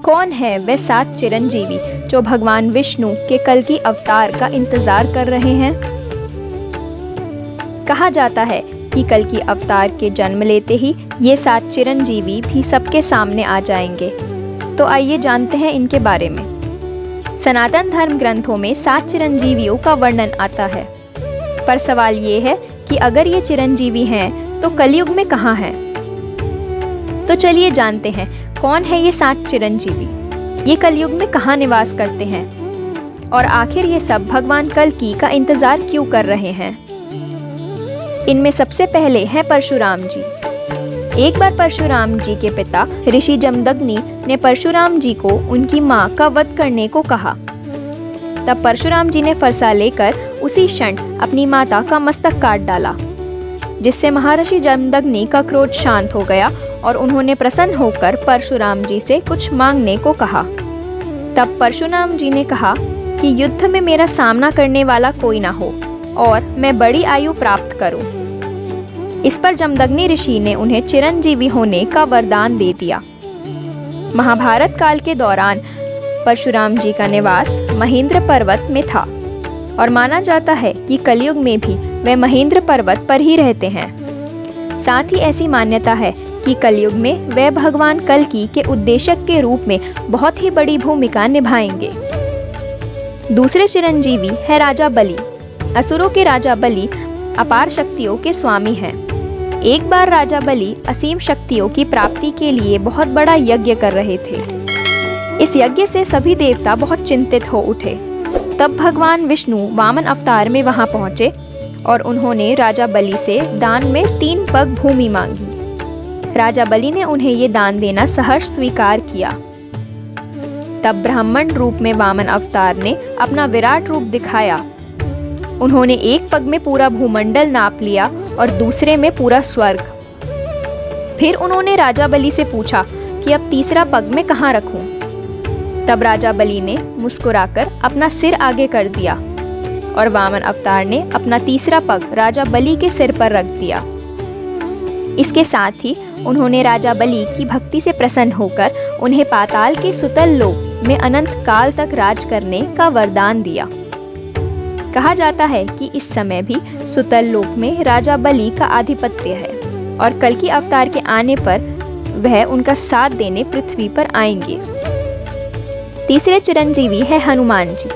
कौन है वे 7 चिरंजीवी जो भगवान विष्णु के कल्कि अवतार का इंतजार कर रहे हैं? कहा जाता है कि कल्कि अवतार के जन्म लेते ही ये 7 चिरंजीवी भी सबके सामने आ जाएंगे। तो आइए जानते हैं इनके बारे में। सनातन धर्म ग्रंथों में 7 चिरंजीवियों का वर्णन आता है, पर सवाल ये है कि अगर ये चिरंजीवी हैं तो कलयुग में कहाँ हैं? तो चलिए जानते हैं कौन है ये 7 चिरंजीवी, ये कलयुग में कहाँ निवास करते हैं और आखिर ये सब भगवान कल्कि का इंतजार क्यों कर रहे हैं। इनमें सबसे पहले हैं परशुराम जी। एक बार परशुराम जी के पिता ऋषि जमदग्नि ने परशुराम जी को उनकी मां का वध करने को कहा। तब परशुराम जी ने फरसा लेकर उसी क्षण अपनी माता का मस्तक काट डाला, जिससे महर्षि जमदग्नि का क्रोध शांत हो गया और उन्होंने प्रसन्न होकर परशुराम जी से कुछ मांगने को कहा। तब परशुराम जी ने कहा कि युद्ध में मेरा सामना करने वाला कोई ना हो और मैं बड़ी आयु प्राप्त करूं। इस पर जमदग्नि ऋषि ने उन्हें चिरंजीवी होने का वरदान दे दिया। महाभारत काल के दौरान परशुराम जी का निवास महेंद्र पर्वत में था और माना जाता है कि कलयुग में भी वे महेंद्र पर्वत पर ही रहते हैं। साथ ही ऐसी मान्यता है कि कलयुग में वे भगवान कल्कि के उद्देशक के रूप में बहुत ही बड़ी भूमिका निभाएंगे। दूसरे चिरंजीवी है राजा बलि। असुरों के राजा बलि अपार शक्तियों के स्वामी हैं। एक बार राजा बलि असीम शक्तियों की प्राप्ति के लिए बहुत बड़ा यज्ञ कर रहे थे। इस यज्ञ से सभी देवता बहुत चिंतित हो उठे। तब भगवान विष्णु वामन अवतार में वहां पहुंचे और उन्होंने राजा बलि से दान में 3 पग भूमि मांगी। राजा बलि ने उन्हें ये दान देना सहर्ष स्वीकार किया। तब ब्राह्मण रूप में वामन अवतार ने अपना विराट रूप दिखाया। उन्होंने एक पग में पूरा भूमंडल नाप लिया और दूसरे में पूरा स्वर्ग। फिर उन्होंने राजा बलि से पूछा कि अब तीसरा पग में कहाँ रखूं? तब राजा बलि ने मुस्कुराकर अपना सिर आगे कर दिया और वामन अवतार ने अपना तीसरा पग राजा बलि के सिर पर रख दिया। इसके साथ ही उन्होंने राजा बलि की भक्ति से प्रसन्न होकर उन्हें पाताल के सुतल लोक में अनंत काल तक राज करने का वरदान दिया। कहा जाता है कि इस समय भी सुतल लोक में राजा बलि का आधिपत्य है और कल्कि अवतार के आने पर वह उनका साथ देने पृथ्वी पर आएंगे। तीसरे चिरंजीवी है हनुमान जी।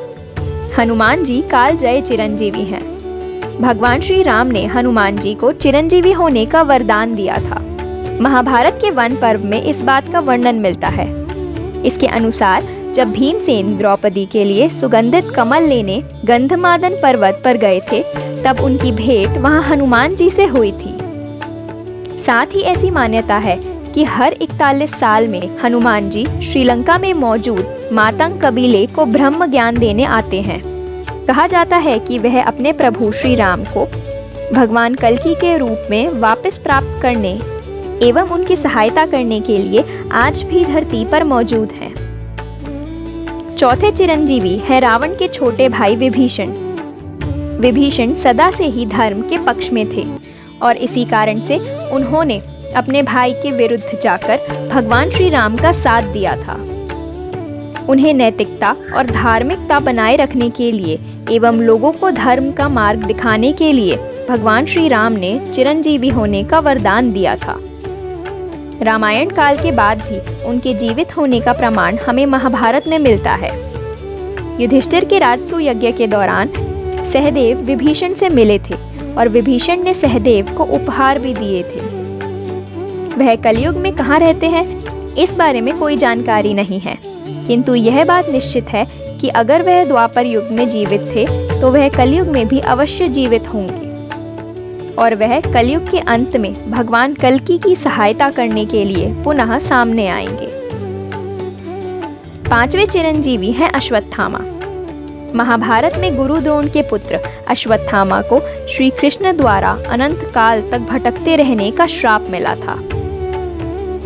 हनुमान जी काल जय चिरंजीवी हैं। भगवान श्री राम ने हनुमान जी को चिरंजीवी होने का वरदान दिया था। महाभारत के वन पर्व में इस बात का वर्णन मिलता है। इसके अनुसार जब भीमसेन द्रौपदी के लिए सुगंधित कमल लेने गंधमादन पर्वत पर गए थे, तब उनकी भेंट वहां हनुमान जी से हुई थी। साथ ही ऐसी मान्यता है कि हर 41 साल में हनुमान जी श्रीलंका में मौजूद मातंग कबीले को ब्रह्म ज्ञान देने आते हैं। कहा जाता है कि वह अपने प्रभु श्री राम को भगवान कल्कि के रूप में वापस प्राप्त करने एवं उनकी सहायता करने के लिए आज भी धरती पर मौजूद हैं। चौथे चिरंजीवी है रावण के छोटे भाई विभीषण। विभीषण सदा से ही धर्म के पक्ष में थे और इसी कारण से उन्होंने अपने भाई के विरुद्ध जाकर भगवान श्री राम का साथ दिया था। उन्हें नैतिकता और धार्मिकता बनाए रखने के लिए एवं लोगों को धर्म का मार्ग दिखाने के लिए भगवान श्री राम ने चिरंजीवी होने का वरदान दिया था। रामायण काल के बाद भी उनके जीवित होने का प्रमाण हमें महाभारत में मिलता है। युधिष्ठिर के राजसूय यज्ञ के दौरान सहदेव विभीषण से मिले थे और विभीषण ने सहदेव को उपहार भी दिए थे। वह कलयुग में कहाँ रहते हैं, इस बारे में कोई जानकारी नहीं है, किंतु यह बात निश्चित है कि अगर वह द्वापर युग में जीवित थे तो वह कलयुग में भी अवश्य जीवित होंगे और वह कलयुग के अंत में भगवान कल्कि की सहायता करने के लिए पुनः सामने आएंगे। पांचवें चिरंजीवी हैं अश्वत्थामा। महाभारत में गुरु द्रोण के पुत्र अश्वत्थामा को श्री कृष्ण द्वारा अनंत काल तक भटकते रहने का श्राप मिला था।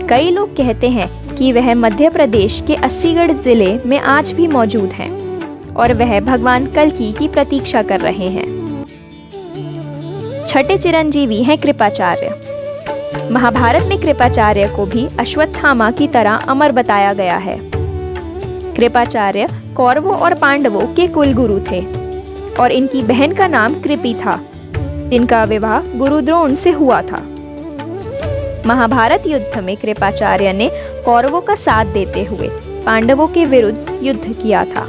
कई लोग कहते हैं कि वह मध्य प्रदेश के अस्सीगढ़ जिले में आज भी मौजूद हैं और वह भगवान कल्कि की प्रतीक्षा कर रहे हैं। छठे चिरंजीवी हैं कृपाचार्य। महाभारत में कृपाचार्य को भी अश्वत्थामा की तरह अमर बताया गया है। कृपाचार्य कौरवों और पांडवों के कुलगुरु थे और इनकी बहन का नाम कृपि था, जिनका विवाह गुरु द्रोण से हुआ था। महाभारत युद्ध में कृपाचार्य ने कौरवों का साथ देते हुए पांडवों के विरुद्ध युद्ध किया था,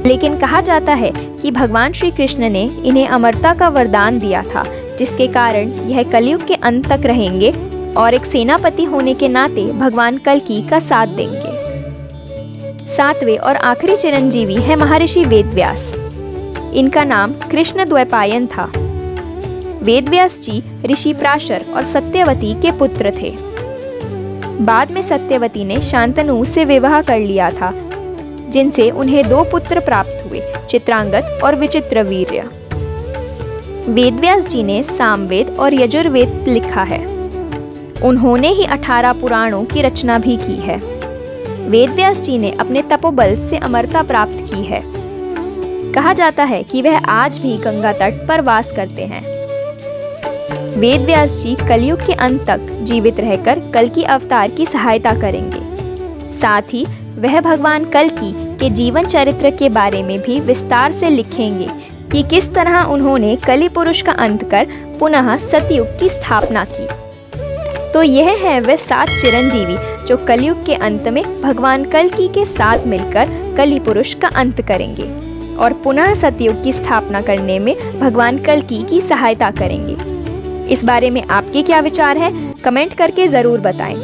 लेकिन कहा जाता है कि भगवान श्री कृष्ण ने इन्हें अमरता का वरदान दिया था, जिसके कारण यह कलयुग के अंत तक रहेंगे और एक सेनापति होने के नाते भगवान कल्कि का साथ देंगे। सातवें और आखिरी चिरंजीवी है महर्षि वेदव्यास। इनका नाम कृष्ण द्वैपायन था। वेदव्यास जी ऋषि पराशर और सत्यवती के पुत्र थे। बाद में सत्यवती ने शांतनु से विवाह कर लिया था, जिनसे उन्हें 2 पुत्र प्राप्त हुए, चित्रांगद और विचित्रवीर्य। वेदव्यास जी ने सामवेद और यजुर्वेद लिखा है। उन्होंने ही 18 पुराणों की रचना भी की है। वेदव्यास जी ने अपने तपोबल से अमरता प्राप्त की है। कहा जाता है कि वह आज भी गंगा तट पर वास करते हैं। वेदव्यास जी कलयुग के अंत तक जीवित रहकर कल्कि अवतार की सहायता करेंगे। साथ ही वह भगवान कल्कि के जीवन चरित्र के बारे में भी विस्तार से लिखेंगे कि किस तरह उन्होंने कलि पुरुष का अंत कर पुनः सतयुग की स्थापना की। तो यह है वे 7 चिरंजीवी जो कलयुग के अंत में भगवान कल्कि के साथ मिलकर कलि पुरुष का अंत करेंगे और पुनः सतयुग की स्थापना करने में भगवान कल्कि की सहायता करेंगे। इस बारे में आपके क्या विचार है, कमेंट करके जरूर बताएं।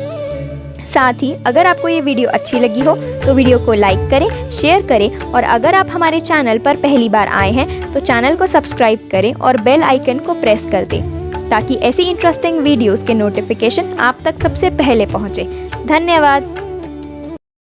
साथ ही अगर आपको ये वीडियो अच्छी लगी हो तो वीडियो को लाइक करें, शेयर करें और अगर आप हमारे चैनल पर पहली बार आए हैं तो चैनल को सब्सक्राइब करें और बेल आइकन को प्रेस कर दें, ताकि ऐसी इंटरेस्टिंग वीडियोस के नोटिफिकेशन आप तक सबसे पहले पहुंचे। धन्यवाद।